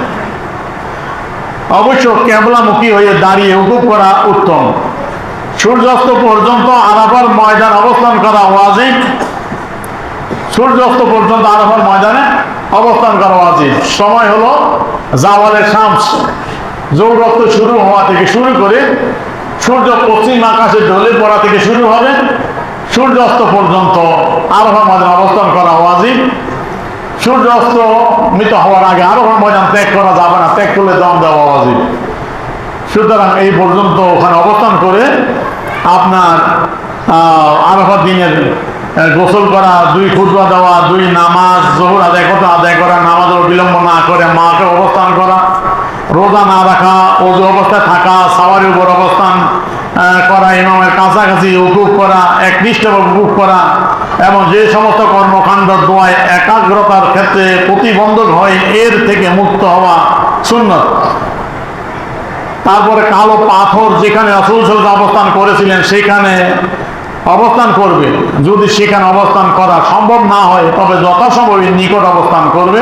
অবশ্য কিবলামুখী হয়ে দাঁড়িয়ে উকুফ করা উত্তম। সূর্যাস্ত পর্যন্ত আরাফার ময়দান অবস্থান করা ওয়াজিব। সূর্যাস্ত পর্যন্ত আরাফার ময়দানে অবস্থান করা ওয়াজিব। সময় হলো জাওয়ালের শামস, যৌরক্ত শুরু হওয়া থেকে শুরু করে সূর্য পশ্চিম আকাশে ঢলে পড়া থেকে শুরু হবে, সূর্যাস্ত পর্যন্ত আরাফার ময়দানে অবস্থান করা ওয়াজিব। সূর্যাস্ত মৃত হওয়ার আগে আরাফার ময়দান ত্যাগ করা যাবে না, ত্যাগ করলে দম দেওয়া ওয়াজিব। সুতরাং এই পর্যন্ত ওখানে অবস্থান করে আপনার আরাফার দিনের গোসল করা, 2 খুতবা দেওয়া, 2 নামাজ জোহর আদায় করা, নামাজের বিলম্ব না করে মাকে অবস্থান করা, রোজা না রাখা, ওযু অবস্থায় থাকা, সাওয়ারের উপর অবস্থান করা, ইমামের কাছাকাছি উকুফ করা, একনিষ্ঠভাবে উকুফ করা এবং যে সমস্ত কর্মকাণ্ড দোয়ায় একাগ্রতার ক্ষেত্রে প্রতিবন্ধক হয় এর থেকে মুক্ত হওয়া সুন্নত। তারপরে কালো পাথর যেখানে রাসূল সাল্লাল্লাহু আলাইহি ওয়াসাল্লাম অবস্থান করেছিলেন সেখানে অবস্থান করবে। যদি সেখানে অবস্থান করা সম্ভব না হয় তবে যথাসম্ভব নিকট অবস্থান করবে।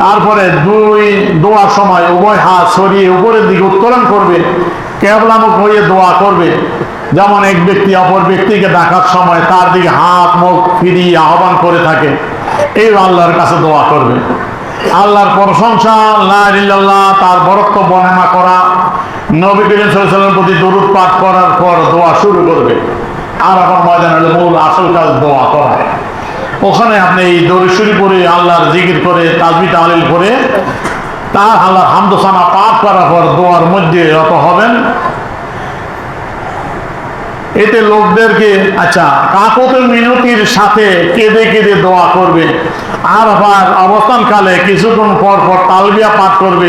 তারপরে 2 দোয়ার সময় উভয় হাত সরিয়ে উপরের দিকে উত্তোলন করবে, কিবলামুখ হয়ে দোয়া করবে। যেমন এক ব্যক্তি অপর ব্যক্তিকে ডাকার সময় তার দিকে হাত মুখ ফিরিয়ে আহ্বান করে থাকে, এই আল্লাহর কাছে দোয়া করবে। আল্লাহর প্রশংসা, লা ইলাহা ইল্লাল্লাহ, তার বরত্ব বর্ণনা করা, নবী করিম সাল্লাল্লাহু আলাইহি ওয়াসাল্লামের প্রতি দরুদ পাঠ করার পর দোয়া শুরু করবে। আরাফার ময়দানে হলো মূল আসল কাজ দোয়া করা। ওখানে আপনি এই দরুদ শরীফ পড়ে আল্লাহর জিকির করে তাসবিহ তাহলিল করে তার আল্লাহর হামদ সানা পাঠ করার পর দোয়ার মধ্যে রত হবেন। এতে লোকদেরকে কাকতের মিনতির সাথে কেঁদে কেঁদে দোয়া করবে। আরাফার অবস্থানকালে কিছুক্ষণ পর পর তালবিয়া পাঠ করবে।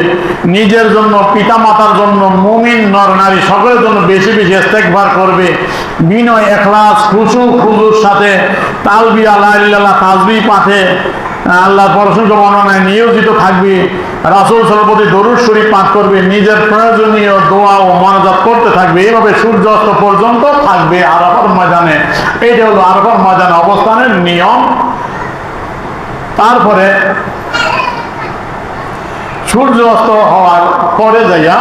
নিজের জন্য, পিতা মাতার জন্য, মুমিন নর নারী সকলের জন্য বেশি বেশি ইস্তেগফার করবে। বিনয়, ইখলাস, খুশু খুজুর সাথে তালবিয়া, লা ইলাহা ইল্লাল্লাহ, তাসবিহ পাঠে আল্লাহর প্রশংসা বর্ণনায় নিয়োজিত থাকবে। রাসূল সাল্লাল্লাহু আলাইহি ওয়াসাল্লামের প্রতি দরুদ শরীফ পাঠ করবে। নিজের প্রয়োজনীয় দোয়া ও মুনাজাত করতে থাকবে। এইভাবে সূর্যাস্ত পর্যন্ত থাকবে আরাফার ময়দানে। এইটা হলো আরাফার ময়দানে অবস্থানের নিয়ম। তারপরে সূর্য অস্ত হওয়ার পরে যাইয়া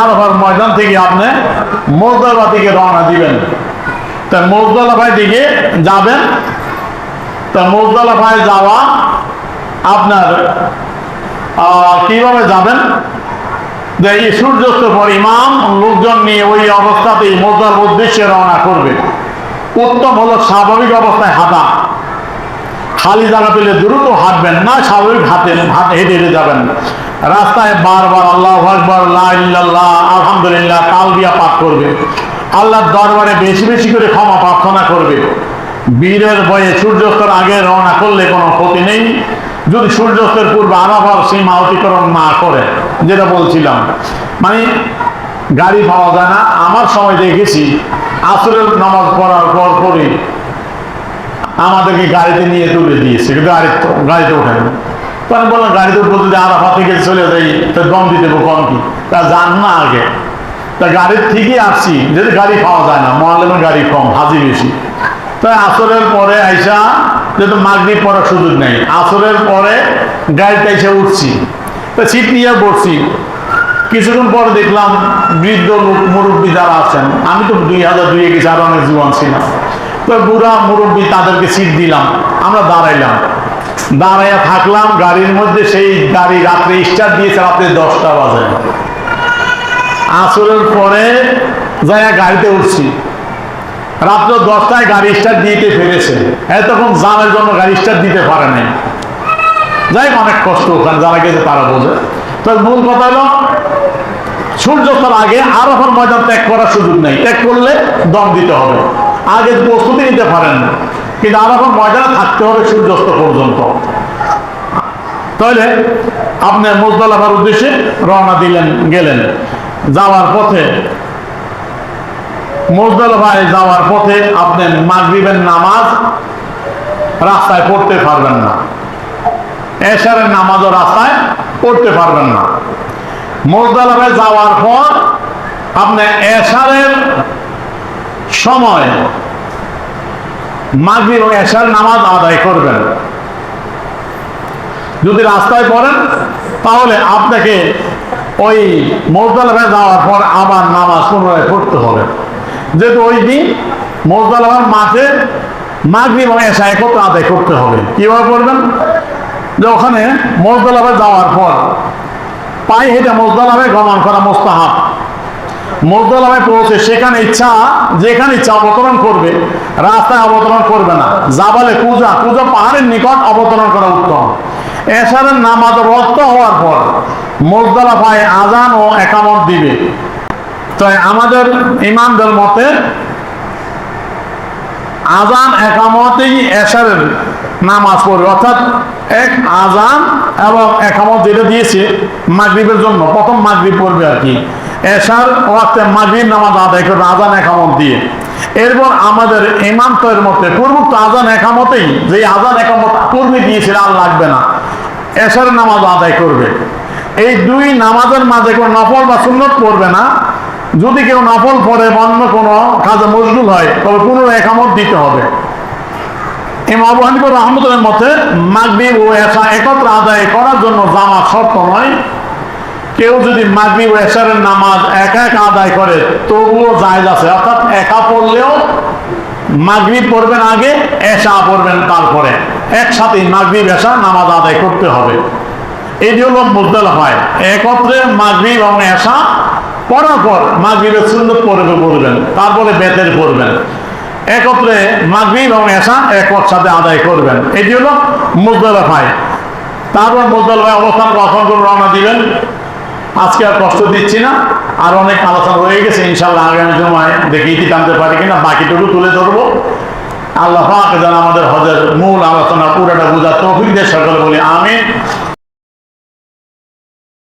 আরাফার ময়দান থেকে আপনি মুজদালিফা দিকে রওনা দিবেন। তা মুজদালিফার দিকে যাবেন। তা মুজদালিফায় যাওয়া আপনার কিভাবে যাবেন? যে এই সূর্যাস্তের পর ইমাম লোকজন নিয়ে ওই অবস্থাতেই মুজদালিফার উদ্দেশ্যে রওনা করবে। উত্তম হলো স্বাভাবিক অবস্থায় হাঁটা। খালি জায়গা পেলে দ্রুত হাঁটবেন না, স্বাভাবিক হেঁটে হেঁটে যাবেন। রাস্তায় বারবার আল্লাহু আকবার, লা ইলাহা ইল্লাল্লাহ, আলহামদুলিল্লাহ তালবিয়া পাঠ করবে। আল্লাহর দরবারে বেশি বেশি করে ক্ষমা প্রার্থনা করবে। বীরের ভয়ে সূর্যাস্তের আগে রওনা করলে কোনো ক্ষতি নেই, যদি সূর্যাস্তের পূর্বে আরাফার সীমা অতিক্রম না করে। যেটা বলছিলাম, মানে গাড়ি পাওয়া যায় না। আমার সময় দেখেছি আসরের নামাজ পড়ার পর পরে আমাদেরকে গাড়িতে নিয়ে তুলে দিয়েছে, কিন্তু গাড়িতে ওঠেন। তখন বললাম গাড়িতে উঠবো, যদি আরাফা থেকে চলে যাই তো দম দিতে কম কি, তা যান না আগে। তা গাড়ির ঠিকই আসছি, যদি গাড়ি পাওয়া যায় না, মুআল্লিমের গাড়ি কম, হাজি বেশি। তাই আসরের পরে আইসা, যেহেতু মাগরিব পড়ার সুযোগ নেই, আসরের পরে গাড়িতে এসে উঠছি। তো সিট নিয়ে বসছি। কিছুক্ষণ পরে দেখলাম বৃদ্ধ লোক, মুরব্বী যারা আছেন, আমি তো 2002 গেছি, আরো অনেক জীবন ছিলাম। তো বুড়া মুরব্বী, তাদেরকে সিট দিলাম। আমরা দাঁড়াইলাম, দাঁড়াইয়া থাকলাম গাড়ির মধ্যে। সেই গাড়ি রাত্রে স্টার্ট দিয়েছে রাত্রে 10টা বাজে। আসরের পরে যাই গাড়িতে উঠছি, রাত্র 10টায় গাড়ি স্টার্ট দিতে পেরেছে। তখন জামের জন্য গাড়ি স্টার্ট দিতে পারে নাই। যাই অনেক কষ্ট, ওখানে যারা গেছে তারা বোঝে। তো মূল কথা হলো সূর্যাস্তের আগে আরাফার ময়দান ত্যাগ করার সুযোগ নেই। ত্যাগ করলে দম দিতে হবে। আগে প্রস্তুতি নিতে পারেন না, কিন্তু আরাফার ময়দানে থাকতে হবে সূর্যাস্ত পর্যন্ত। তাহলে আপনি মুজদালিফার উদ্দেশ্যে রওনা গেলেন। যাওয়ার পথে, মুজদালিফায় যাওয়ার পথে আপনি মাগরিবের নামাজ রাস্তায় পড়তে পারবেন না, এশারের নামাজও রাস্তায় পড়তে পারবেন না। মুজদালিফায় যাওয়ার পর আপনি এশারের সময় মাগরিব ও এশার নামাজ আদায় করবেন। যদি রাস্তায় পড়েন তাহলে আপনাকে ওই মুজদালিফায় যাওয়ার পর আবার নামাজ পুনরায় পড়তে হবে। যেহেতু ওই দিন মুজদালিফার মাঠে মাগরিব ও এশা একত্রে আদায় করতে হবে। কিভাবে করবেন? যে ওখানে মুজদালিফায় যাওয়ার পর পায়ে হেঁটে মুজদালিফায় গমন করা মুস্তাহাব। মুজদালিফায় পৌঁছে সেখানে যেখানে ইচ্ছা অবতরণ করবে, রাস্তায় অবতরণ করবে না। জাবালে কুজা পাহাড়ের নিকট অবতরণ করা উত্তম। এশারের নামাজ রক্ত হওয়ার পর মুজদালিফায় আজান ও একামত দিবে। তাই আমাদের ইমামদের মতে আজান একামতেই এশারের নামাজ পড়বে, অর্থাৎ এক আজান এবং একামত যেটা দিয়েছে মাগরিবের জন্য, প্রথম মাগরিব পড়বে আর কি। এশার ওয়াক্তে মাগরিব নামাজ আদায় করবে আজান একামত দিয়ে। এরপর আমাদের ইমামদের মতে পূর্বোক্ত আজান একামতেই, যে আজান একামত পূর্বে দিয়েছিল আর লাগবে না, এশার নামাজ আদায় করবে। এই দুই নামাজের মাঝে কোনো নফল বা সুন্নত পড়বে না। যদি কেউ নফল পড়ে অন্য কোনো কাজে মশগুল হয় তবে পুনরায় একামত দিতে হবে। ইমাম আবু হানিফা রাহমাতুল্লাহির মতে মাগরিব ও এশা একত্রে আদায় করার জন্য জামাত শর্ত নয়। কেউ যদি মাগরিব ও এশারের নামাজ একা একা আদায় করে তবুও জায়েজ আছে, অর্থাৎ একা পড়লেও মাগরিব পড়বেন আগে, এশা পড়বেন তারপরে, একসাথে মাগরিব এশা নামাজ আদায় করতে হবে। এটি হলো মুজদালিফায় একত্রে মাগরিব এবং এশা পড়ার পর মাগরিবের সুন্নত পড়বেন, তারপরে বেতের পড়বেন, একত্রে মাগরিব এবং এশা একসাথে আদায় করবেন। এটি হলো মুজদালিফায়। তারপর মুজদালিফায় অবস্থান কখন করে রওনা দিবেন। আজকে আর কষ্ট দিচ্ছি না, আর অনেক আলোচনা হয়ে গেছে, ইনশাল্লাহ আগামী সময় দেখি ইতি টানতে পারি কিনা বাকিটুকু তুলে ধরবো। আল্লাহ পাক যেন আমাদের হজের মূল আলোচনা পুরোটা বোঝার তৌফিক দেয়, সকলে বলি আমিন।